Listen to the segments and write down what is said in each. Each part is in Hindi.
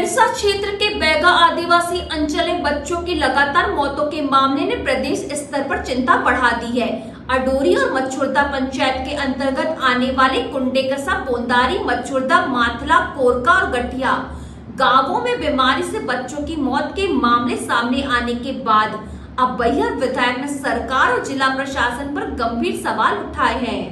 बिरसा क्षेत्र के बैगा आदिवासी अंचल में बच्चों की लगातार मौतों के मामले ने प्रदेश स्तर पर चिंता बढ़ा दी है। अडोरी और मच्छुरदा पंचायत के अंतर्गत आने वाले कुंडेकसा, पोंदारी, मच्छुरदा, माथला, कोरका और गठिया गांवों में बीमारी से बच्चों की मौत के मामले सामने आने के बाद अब बैहर विधायक ने सरकार और जिला प्रशासन पर गंभीर सवाल उठाए हैं।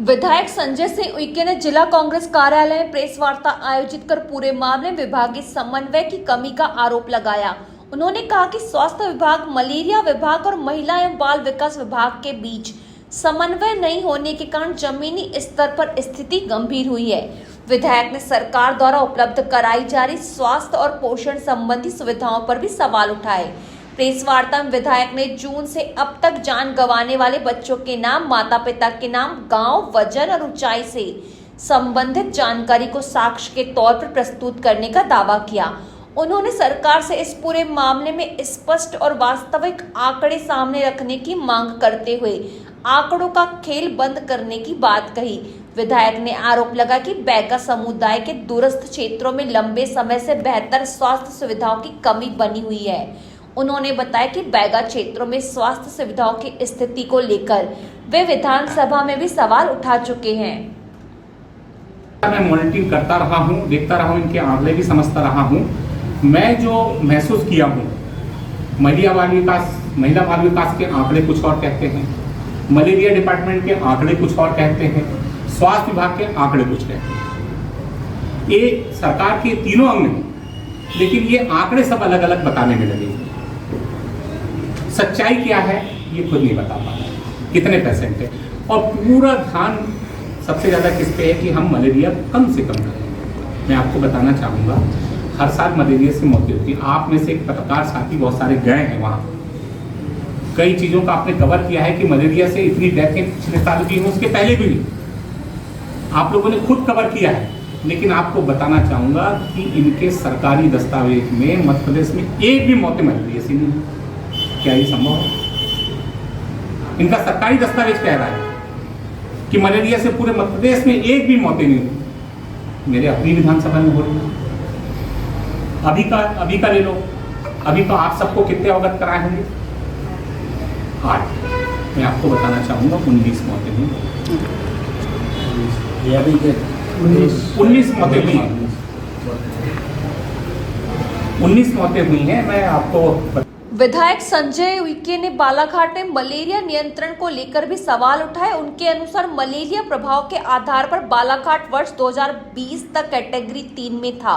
विधायक संजय सिंह उइके ने जिला कांग्रेस कार्यालय में प्रेस वार्ता आयोजित कर पूरे मामले में विभागीय समन्वय की कमी का आरोप लगाया। उन्होंने कहा कि स्वास्थ्य विभाग, मलेरिया विभाग और महिला एवं बाल विकास विभाग के बीच समन्वय नहीं होने के कारण जमीनी स्तर पर स्थिति गंभीर हुई है। विधायक ने सरकार द्वारा उपलब्ध कराई जा रही स्वास्थ्य और पोषण संबंधी सुविधाओं पर भी सवाल उठाए। प्रेस वार्ता में विधायक ने जून से अब तक जान गंवाने वाले बच्चों के नाम, माता पिता के नाम, गांव, वजन और ऊंचाई से संबंधित जानकारी को साक्ष्य के तौर पर प्रस्तुत करने का दावा किया। उन्होंने सरकार से इस पूरे मामले में स्पष्ट और वास्तविक आंकड़े सामने रखने की मांग करते हुए आंकड़ों का खेल बंद करने की बात कही। विधायक ने आरोप लगा कि बैगा समुदाय के दूरस्थ क्षेत्रों में लंबे समय से बेहतर स्वास्थ्य सुविधाओं की कमी बनी हुई है। उन्होंने बताया कि बैगा क्षेत्रों में स्वास्थ्य सुविधाओं की स्थिति को लेकर वे विधानसभा में भी सवाल उठा चुके हैं। मैं मॉनिटरिंग करता रहा हूं, देखता रहा हूं, इनके आंकड़े भी समझता रहा हूं। मैं जो महसूस किया हूं, महिला बाल विकास के आंकड़े कुछ और कहते हैं, मलेरिया डिपार्टमेंट के आंकड़े कुछ और कहते हैं, स्वास्थ्य विभाग के आंकड़े कुछ कहते हैं। ये सरकार के तीनों अंग हैं, लेकिन ये आंकड़े सब अलग अलग बताने में लगे। सच्चाई क्या है ये खुद नहीं बता पा रहे, कितने परसेंट है, और पूरा ध्यान सबसे ज़्यादा किस पे है कि हम मलेरिया कम से कम करें। मैं आपको बताना चाहूँगा, हर साल मलेरिया से मौतें होती है। आप में से एक पत्रकार साथी बहुत सारे गए हैं वहाँ, कई चीज़ों का आपने कवर किया है कि मलेरिया से इतनी डेथें पिछले साल भी हुई, उसके पहले भी हुई, आप लोगों ने खुद कवर किया है। लेकिन आपको बताना चाहूँगा कि इनके सरकारी दस्तावेज में मध्य प्रदेश में एक भी मौतें मलेरिया से नहीं हुई। क्या ये संभव है? इनका सरकारी दस्तावेज कह रहा है कि मलेरिया से पूरे मध्य प्रदेश में एक भी मौतें नहीं हुई। मेरे अपनी विधानसभा में हो रही है। अभी का ले लो, अभी तो आप सबको कितने अवगत कराए होंगे? 8। मैं आपको बताना चाहूंगा 19 मौतें हुई, 19 मौतें हुई, 19 मौतें हुई हैं। मैं आपको विधायक संजय उइके ने बालाघाट में मलेरिया नियंत्रण को लेकर भी सवाल उठाए। उनके अनुसार मलेरिया प्रभाव के आधार पर बालाघाट वर्ष 2020 तक कैटेगरी 3 में था,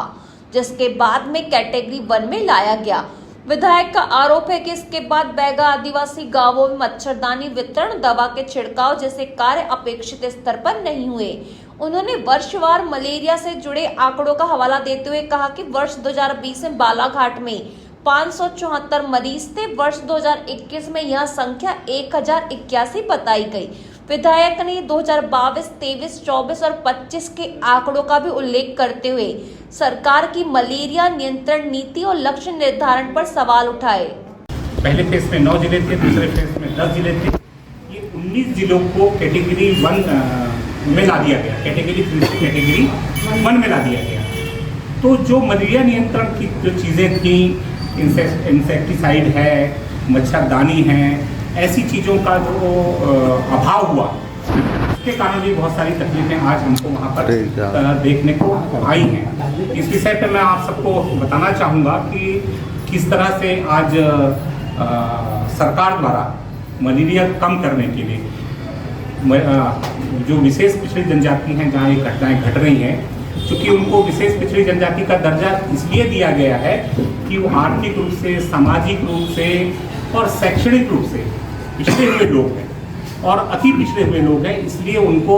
जिसके बाद में कैटेगरी 1 में लाया गया। विधायक का आरोप है कि इसके बाद बैगा आदिवासी गांवों में मच्छरदानी वितरण, दवा के छिड़काव जैसे कार्य अपेक्षित स्तर पर नहीं हुए। उन्होंने वर्षवार मलेरिया से जुड़े आंकड़ों का हवाला देते हुए कहा कि वर्ष 2020 में बालाघाट में 574 मरीज थे। वर्ष 2021 में यह संख्या 1081 बताई गई। विधायक ने 2022, 23, 24 और 25 के आंकड़ों का भी उल्लेख करते हुए सरकार की मलेरिया नियंत्रण नीति और लक्ष्य निर्धारण पर सवाल उठाए। पहले फेज में 9 जिले थे, दूसरे फेज में 10 जिले थे। ये 19 जिलों को कैटेगरी 1 में ला दिया गया, कैटेगरी 3 से कैटेगरी 1 में ला दिया गया। तो जो मलेरिया नियंत्रण की जो चीज़ें थी, इंसेक्टिसाइड है, मच्छरदानी है, ऐसी चीज़ों का जो अभाव हुआ, उसके कारण भी बहुत सारी तकलीफें आज हमको वहाँ पर देखने को आई हैं। इस विषय पर मैं आप सबको बताना चाहूँगा कि किस तरह से आज सरकार द्वारा मलेरिया कम करने के लिए जो विशेष पिछड़ी जनजाति हैं, जहाँ ये घटनाएँ घट रही हैं, क्योंकि उनको विशेष पिछड़ी जनजाति का दर्जा इसलिए दिया गया है कि वो आर्थिक रूप से, सामाजिक रूप से और शैक्षणिक रूप से पिछड़े हुए लोग हैं और अति पिछड़े हुए लोग हैं। इसलिए उनको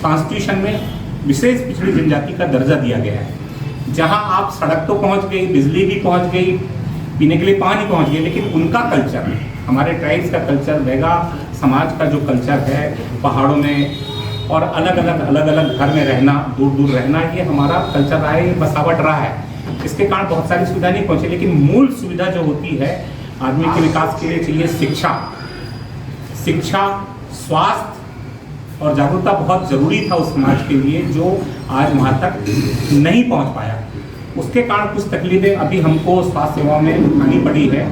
कॉन्स्टिट्यूशन में विशेष पिछड़ी जनजाति का दर्जा दिया गया है। जहां आप सड़क तो पहुंच गई, बिजली भी पहुंच गई, पीने के लिए पानी पहुंच गया, लेकिन उनका कल्चर, हमारे ट्राइब्स का कल्चर, बैगा समाज का जो कल्चर है, पहाड़ों में और अलग अलग घर में रहना, दूर दूर रहना, ये हमारा कल्चर रहा है, ये बसावट रहा है। इसके कारण बहुत सारी सुविधा नहीं पहुंची, लेकिन मूल सुविधा जो होती है आदमी के विकास के लिए चाहिए शिक्षा, स्वास्थ्य और जागरूकता बहुत जरूरी था उस समाज के लिए जो आज वहां तक नहीं पहुंच पाया। उसके कारण कुछ तकलीफें अभी हमको स्वास्थ्य सेवाओं में उठानी पड़ी है।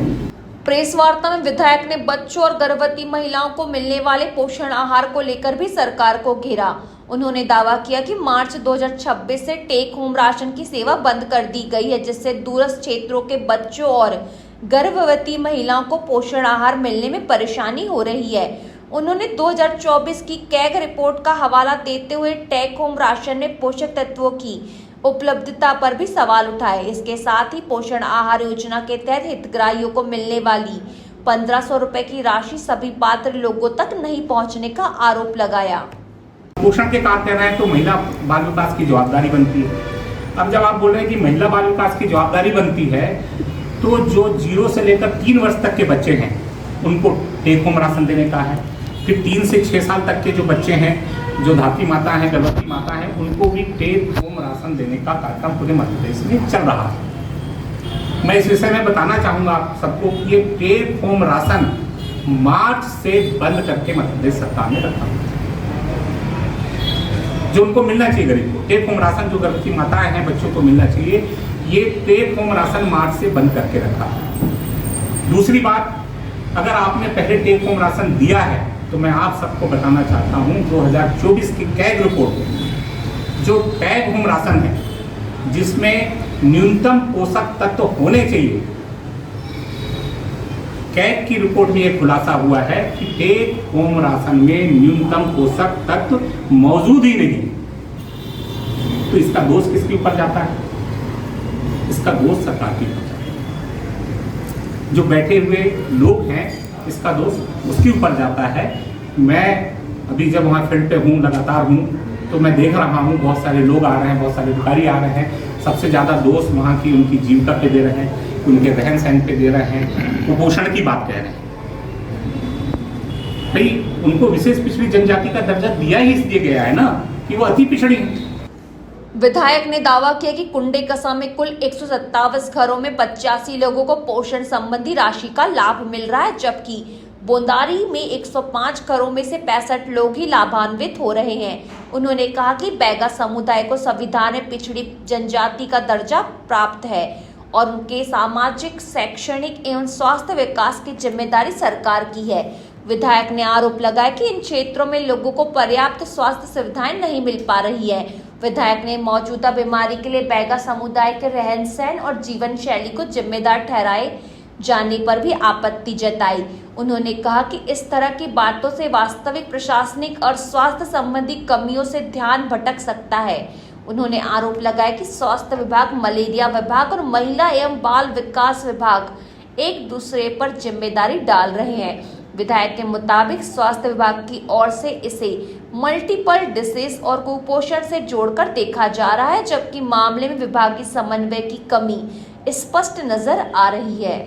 प्रेस वार्ता में विधायक ने बच्चों और गर्भवती महिलाओं को मिलने वाले पोषण आहार को लेकर भी सरकार को घेरा। उन्होंने दावा किया कि मार्च 2026 से टेक होम राशन की सेवा बंद कर दी गई है, जिससे दूरस्थ क्षेत्रों के बच्चों और गर्भवती महिलाओं को पोषण आहार मिलने में परेशानी हो रही है। उन्होंने 2024 की कैग रिपोर्ट का हवाला देते हुए टेक होम राशन में पोषक तत्वों की उपलब्धता पर भी सवाल उठाए। इसके साथ ही पोषण आहार योजना के तहत हितग्राहियों को मिलने वाली 1500 रुपए की राशि सभी पात्र लोगों तक नहीं पहुंचने का आरोप लगाया। पोषण के कार्य कर रहे हैं तो महिला बाल विकास की जवाबदारी बनती है। अब जब आप बोल रहे हैं कि महिला बाल विकास की जवाबदारी बनती है, तो जो 0 से लेकर 3 वर्ष तक के बच्चे हैं उनको टेक होम राशन देने का है। फिर 3 से 6 साल तक के जो बच्चे हैं, जो धात्री माता है, गर्भवती माता है, उनको भी टेक होम राशन देने का कार्यक्रम पूरे मध्य प्रदेश में चल रहा है। मैं इस विषय में बताना चाहूँगा आप सबको कि ये टेक होम राशन मार्च से बंद करके मध्य प्रदेश सरकार ने रखा, जो उनको मिलना चाहिए गरीब को। टेक होम राशन जो गर्भवती माताएं हैं, बच्चों को मिलना चाहिए, ये टेक होम राशन मार्च से बंद करके रखा। दूसरी बात, अगर आपने पहले टेक होम राशन दिया है तो मैं आप सबको बताना चाहता हूं 2024 की कैग रिपोर्ट में जो टेक होम राशन है, जिसमें न्यूनतम पोषक तत्व होने चाहिए, कैग की रिपोर्ट में यह खुलासा हुआ है कि टेक होम राशन में न्यूनतम पोषक तत्व मौजूद ही नहीं। तो इसका दोष किसके ऊपर जाता है? इसका दोष सरकार के ऊपर जाता है। जो बैठे हुए लोग हैं, इसका दोष उसके ऊपर जाता है। मैं अभी जब वहाँ फील्ड पे हूँ, लगातार हूँ, तो मैं देख रहा हूँ बहुत सारे लोग आ रहे हैं, बहुत सारे अधिकारी आ रहे हैं। सबसे ज़्यादा दोष वहाँ की उनकी जीविका पे दे रहे हैं, उनके रहन सहन पे दे रहे हैं, कुपोषण की बात कह रहे हैं। भाई, उनको विशेष पिछड़ी जनजाति का दर्जा दिया ही इसलिए गया है ना कि वो अति पिछड़ी है। विधायक ने दावा किया कि कुंडेकसा में कुल 127 घरों में 85 लोगों को पोषण संबंधी राशि का लाभ मिल रहा है, जबकि बोंदारी में 105 घरों में से 65 लोग ही लाभान्वित हो रहे हैं। उन्होंने कहा कि बैगा समुदाय को संविधान में पिछड़ी जनजाति का दर्जा प्राप्त है और उनके सामाजिक, शैक्षणिक एवं स्वास्थ्य विकास की जिम्मेदारी सरकार की है। विधायक ने आरोप लगाया कि इन क्षेत्रों में लोगों को पर्याप्त स्वास्थ्य सुविधाएं नहीं मिल पा रही है। विधायक ने मौजूदा बीमारी के लिए बैगा समुदाय के रहन सहन और जीवन शैली को जिम्मेदार ठहराए जाने पर भी आपत्ति जताई। उन्होंने कहा कि इस तरह की बातों से वास्तविक प्रशासनिक और स्वास्थ्य संबंधी कमियों से ध्यान भटक सकता है। उन्होंने आरोप लगाया कि स्वास्थ्य विभाग, मलेरिया विभाग और महिला एवं बाल विकास विभाग एक दूसरे पर जिम्मेदारी डाल रहे हैं। विधायक के मुताबिक स्वास्थ्य विभाग की ओर से इसे मल्टीपल डिसीज और कुपोषण से जोड़कर देखा जा रहा है, जबकि मामले में विभागीय समन्वय की कमी स्पष्ट नजर आ रही है।